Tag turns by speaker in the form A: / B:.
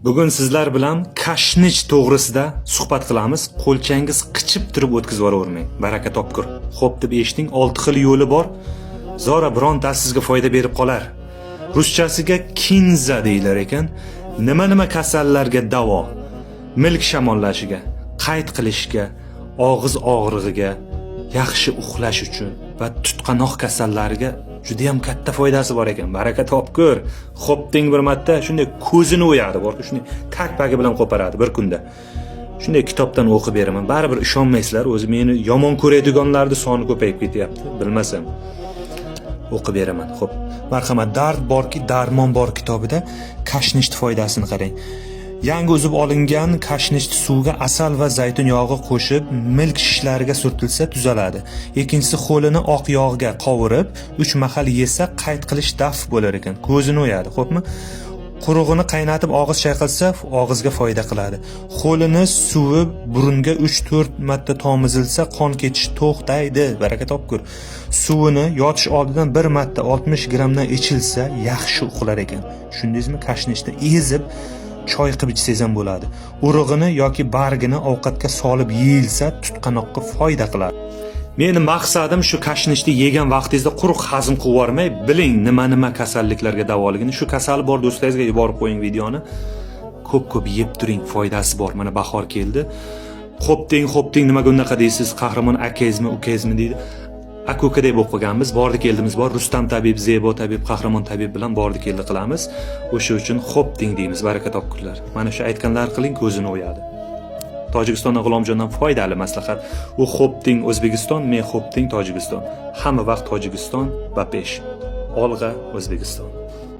A: Bugun sizlar bilan kashnich to'g'risida suhbat qilamiz. Qo'lchangiz qichib turib o'tkazib yuboravermang. Baraka topkur. Xo'p deb eshiting, 6 xil yo'li bor. Zora birontasi sizga foyda berib qolar. Ruschasiga kinza deyilar ekan. Nima kasallarga davo, milk shamollashiga, qayt qilishga, og'iz og'rig'iga, yaxshi uxlash uchun va tutqanoq kasallariga juda ham katta foydasi bor ekan. Baraka topkur. Xo'p deng bir marta shunday ko'zini o'yadi, borku shunday takpagi bilan qo'paradi bir kunda. Shunday kitobdan o'qib beraman. Baribir ishonmaysizlar, o'zi meni yomon ko'radiganlarning soni ko'payib ketyapti. Bilmasam o'qib beraman. Xo'p, marhamat, dard borki darmon bor kitobida kashnich foydasini qarang. Yangi uzib olingan kashnich suvga asal va zaytun yog'i qo'shib, milk shishlariga surtilsa tuzaladi. Ikkinchisi, qo'lini oq yog'ga qovurib, 3 mahal yesa qayt qilish daf bo'lar ekan. Ko'zini o'yadi, xo'pmi? Qurug'ini qaynatib og'iz chayqalsa, og'izga foyda qiladi. Qo'lini suvi burunga 3-4 marta tomizilsa, qon ketish to'xtaydi. Baraka topkur. Suvini yotish oldidan 1 marta 60 grammdan ichilsa, yaxshi uxlar ekan. Shundingizmi? Kashnichni ezib choy qilib ichsangiz ham bo'ladi. Urug'ini yoki bargini ovqatga solib yeyilsa, tutqanoqqa foyda qiladi. Meni maqsadim shu kashnichni yegan vaqtingizda quruq hazm qilib yubormay, biling nima kasalliklarga davoligini. Shu kasali bor do'stlaringizga yuborib qo'ying videoni. Ko'p yeb turing, foydasi bor. Mana bahor keldi. Xo'p deng, nimaga unaqa deysiz? Qahramon akangizmi, ukangizmi deydi. Aka deb o'qiganmiz, bordi keldimiz bor. Rustam tabib, Zebo tabib, Qahramon tabib bilan bordi keldi qilamiz. O'sha uchun xo'p deng deymiz, baraka topkurlar. Mana shu aytganlar qiling, ko'zini o'yadi. Tojikistondan G'ulomjondan foydali maslahat. U xo'p deng O'zbekiston, men xo'p deng Tojikiston. Hamma vaqt Tojikiston va pesh. Olg'a O'zbekiston.